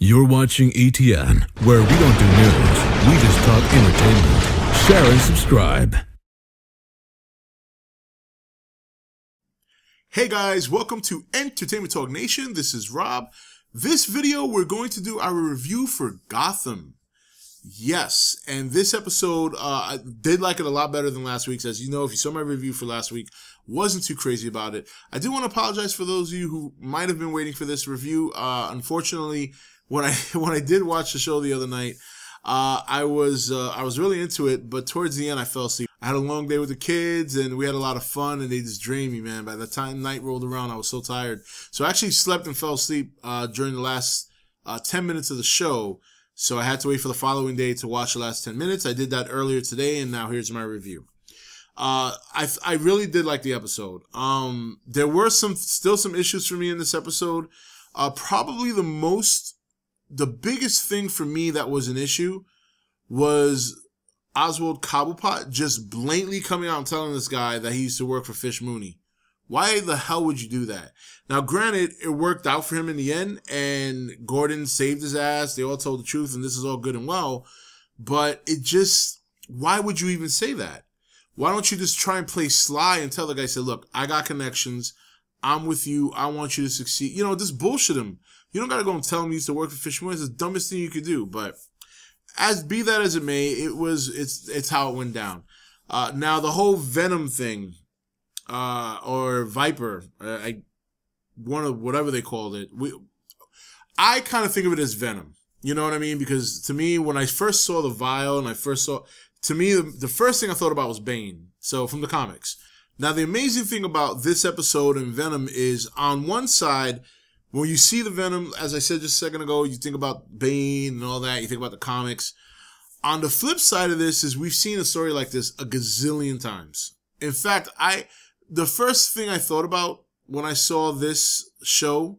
You're watching E.T.N, where we don't do news, we just talk entertainment. Share and subscribe. Hey guys, welcome to Entertainment Talk Nation. This is Rob. This video, we're going to do our review for Gotham. Yes, and this episode, I did like it a lot better than last week's. As you know, if you saw my review for last week, wasn't too crazy about it. I do want to apologize for those of you who might have been waiting for this review. Unfortunately, when I did watch the show the other night, I was really into it, but towards the end I fell asleep. I had a long day with the kids and we had a lot of fun and they just drained me, man. By the time night rolled around, I was so tired. So I actually slept and fell asleep during the last 10 minutes of the show. So I had to wait for the following day to watch the last 10 minutes. I did that earlier today and now here's my review. I really did like the episode. There were still some issues for me in this episode. Probably the biggest thing for me that was an issue was Oswald Cobblepot just blatantly coming out and telling this guy that he used to work for Mooney. Why the hell would you do that? Now, granted, it worked out for him in the end, and Gordon saved his ass. They all told the truth, and this is all good and well. But why would you even say that? Why don't you just try and play sly and tell the guy, say, look, I got connections. I'm with you. I want you to succeed. You know, just bullshit him. You don't got to go and tell him you used to work for Mooney. It's the dumbest thing you could do. But be that as it may, it's how it went down. Now, the whole Venom thing, or Viper, whatever they called it, I kind of think of it as Venom. You know what I mean? Because to me, when I first saw the vial and to me, the first thing I thought about was Bane. So from the comics. Now, the amazing thing about this episode and Venom is on one side, when you see the Venom, as I said just a second ago, you think about Bane and all that, you think about the comics. On the flip side of this is we've seen a story like this a gazillion times. In fact, the first thing I thought about when I saw this show,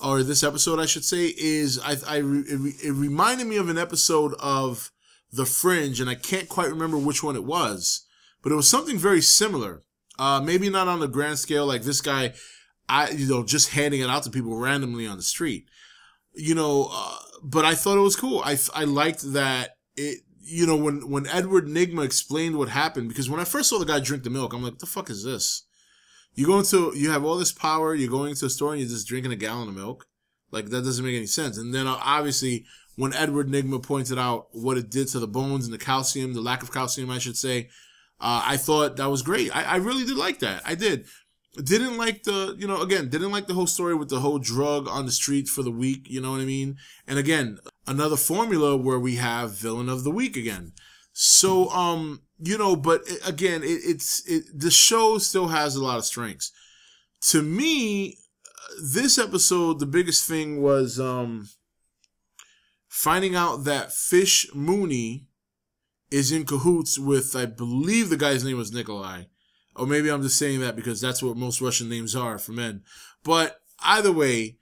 or this episode, I should say, is it reminded me of an episode of The Fringe, and I can't quite remember which one it was, but it was something very similar. Maybe not on the grand scale like this guy, just handing it out to people randomly on the street, but I thought it was cool. I liked that when Edward Nygma explained what happened, because when I first saw the guy drink the milk, I'm like, what the fuck is this? You have all this power, you're going to a store and you're just drinking a gallon of milk? Like, that doesn't make any sense. And then obviously, when Edward Nygma pointed out what it did to the bones and the calcium, the lack of calcium, I should say, I thought that was great. I really did like that. I did. Didn't like didn't like the whole story with the whole drug on the street for the week, you know what I mean? And again, another formula where we have villain of the week again. So, but again, the show still has a lot of strengths. To me, this episode, the biggest thing was, finding out that Mooney is in cahoots with, I believe the guy's name was Nikolai. Or maybe I'm just saying that because that's what most Russian names are for men. But either way,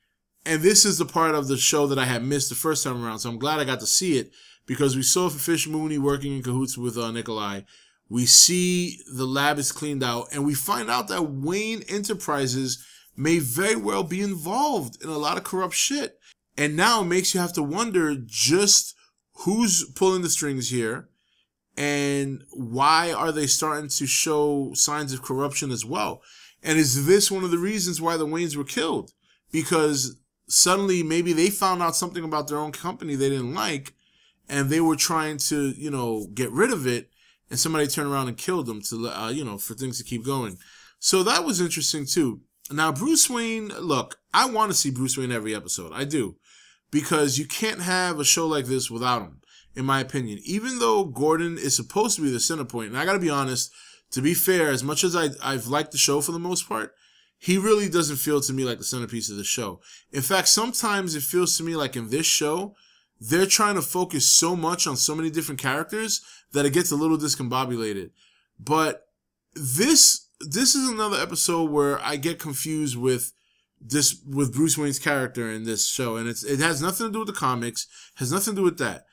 and this is the part of the show that I had missed the first time around, so I'm glad I got to see it, because we saw Mooney working in cahoots with Nikolai. We see the lab is cleaned out, and we find out that Wayne Enterprises may very well be involved in a lot of corrupt shit. And now it makes you have to wonder just who's pulling the strings here, and why are they starting to show signs of corruption as well? And is this one of the reasons why the Waynes were killed? Because suddenly maybe they found out something about their own company they didn't like, and they were trying to, get rid of it, and somebody turned around and killed them to, for things to keep going. So that was interesting too. Now, Bruce Wayne, look, I want to see Bruce Wayne every episode. I do. Because you can't have a show like this without him, in my opinion. Even though Gordon is supposed to be the center point, and I gotta be honest, to be fair, as much as I've liked the show for the most part, he really doesn't feel to me like the centerpiece of the show. In fact, sometimes it feels to me like in this show, they're trying to focus so much on so many different characters that it gets a little discombobulated. But this is another episode where I get confused with Bruce Wayne's character in this show, and it has nothing to do with the comics, has nothing to do with that.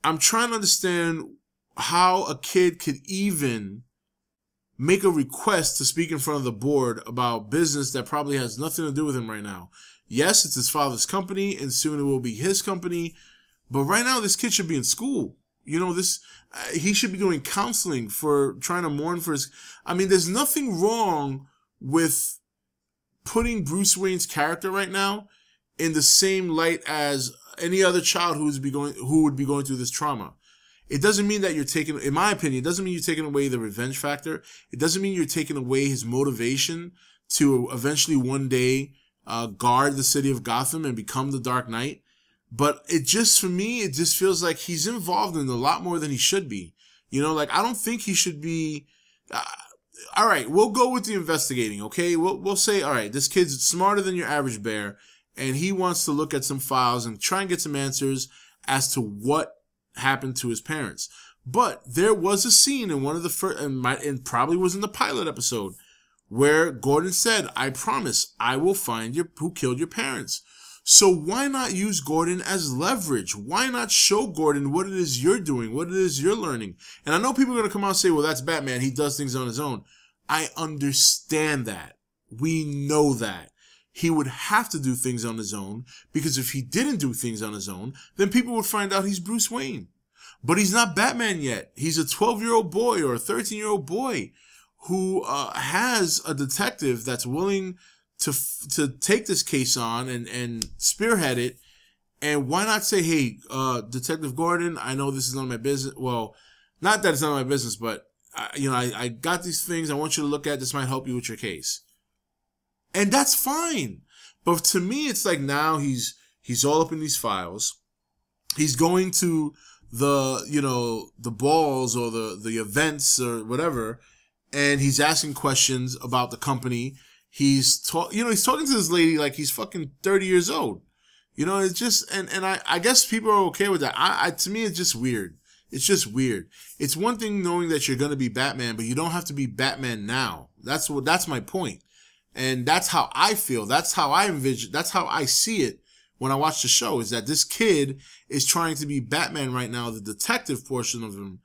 I'm trying to understand how a kid could even make a request to speak in front of the board about business that probably has nothing to do with him right now. Yes, it's his father's company, and soon it will be his company. But right now, this kid should be in school. You know, he should be doing counseling for trying to mourn for his. I mean, there's nothing wrong with putting Bruce Wayne's character right now in the same light as any other child who would be going through this trauma. It doesn't mean that you're taking, in my opinion, it doesn't mean you're taking away the revenge factor. It doesn't mean you're taking away his motivation to eventually one day guard the city of Gotham and become the Dark Knight. But it just, for me, it just feels like he's involved in a lot more than he should be. You know, like, I don't think he should be. All right, we'll go with the investigating, okay? We'll say, all right, this kid's smarter than your average bear, and he wants to look at some files and try and get some answers as to what happened to his parents. But there was a scene in one of the first, and probably was in the pilot episode, where Gordon said, "I promise I will find who killed your parents." So why not use Gordon as leverage? Why not show Gordon what it is you're doing, what it is you're learning? And I know people are going to come out and say, well, that's Batman. He does things on his own. I understand that. We know that. He would have to do things on his own, because if he didn't do things on his own, then people would find out he's Bruce Wayne. But he's not Batman yet. He's a 12-year-old boy or a 13-year-old boy who has a detective that's willing to take this case on and spearhead it. And why not say, hey, Detective Gordon, I know this is none of my business. Well, not that it's none of my business, but I got these things I want you to look at. This might help you with your case. And that's fine. But to me, it's like now he's all up in these files. He's going to the balls or the events or whatever, and he's asking questions about the company. He's talking to this lady like he's fucking 30 years old. You know, it's just, and I guess people are okay with that. To me, it's just weird. It's just weird. It's one thing knowing that you're going to be Batman, but you don't have to be Batman now. That's my point. And that's how I feel. That's how I envision. That's how I see it when I watch the show, is that this kid is trying to be Batman right now, the detective portion of him.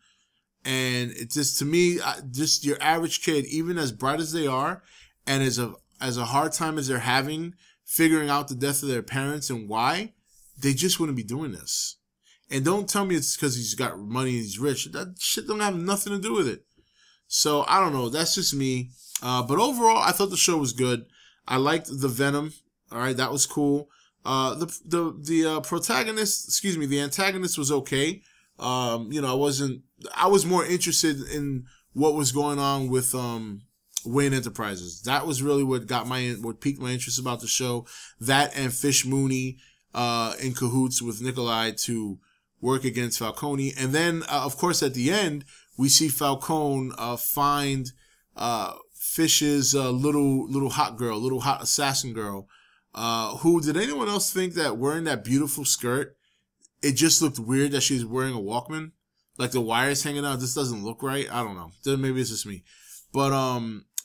And it's just, to me, just your average kid, even as bright as they are, and as a hard time as they're having figuring out the death of their parents and why, they just wouldn't be doing this. And don't tell me it's because he's got money and he's rich. That shit don't have nothing to do with it. So, I don't know. That's just me. But overall, I thought the show was good. I liked the Venom. All right, that was cool. The protagonist, the antagonist was okay. I was more interested in what was going on with Wayne Enterprises. That was really what piqued my interest about the show. That and Fish Mooney in cahoots with Nikolai to work against Falcone. And then, of course, at the end, we see Falcone find Fish's little hot assassin girl. Who, did anyone else think that wearing that beautiful skirt, it just looked weird that she's wearing a Walkman? Like the wires hanging out, this doesn't look right. I don't know. Maybe it's just me. But,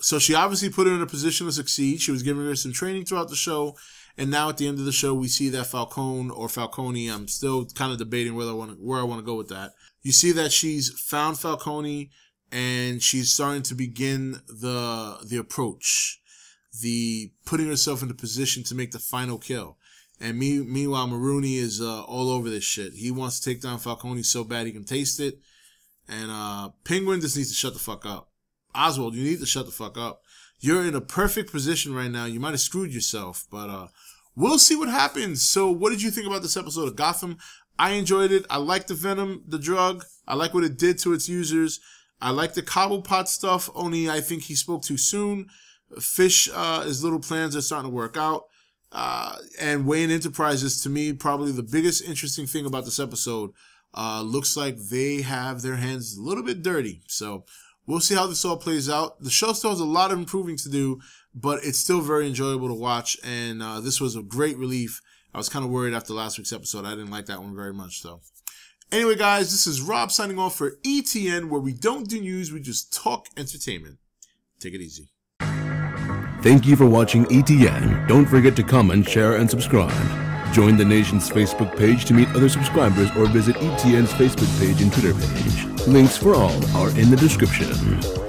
so she obviously put her in a position to succeed. She was giving her some training throughout the show. And now at the end of the show, we see that Falcone, I'm still kind of debating where I want to go with that. You see that she's found Falcone and she's starting to begin the approach, the putting herself in the position to make the final kill. And meanwhile, Mooney is all over this shit. He wants to take down Falcone so bad he can taste it. And Penguin just needs to shut the fuck up. Oswald, you need to shut the fuck up. You're in a perfect position right now. You might have screwed yourself, but we'll see what happens. So what did you think about this episode of Gotham? I enjoyed it. I like the Venom, the drug. I like what it did to its users. I like the Cobblepot stuff, only I think he spoke too soon. Fish, his little plans are starting to work out. And Wayne Enterprises, to me, probably the biggest interesting thing about this episode. Looks like they have their hands a little bit dirty. So we'll see how this all plays out. The show still has a lot of improving to do, but it's still very enjoyable to watch. And this was a great relief. I was kind of worried after last week's episode. I didn't like that one very much, though. Anyway, guys, this is Rob signing off for E.T.N, where we don't do news, we just talk entertainment. Take it easy. Thank you for watching E.T.N. Don't forget to comment, share, and subscribe. Join the nation's Facebook page to meet other subscribers or visit E.T.N.'s Facebook page and Twitter page. Links for all are in the description.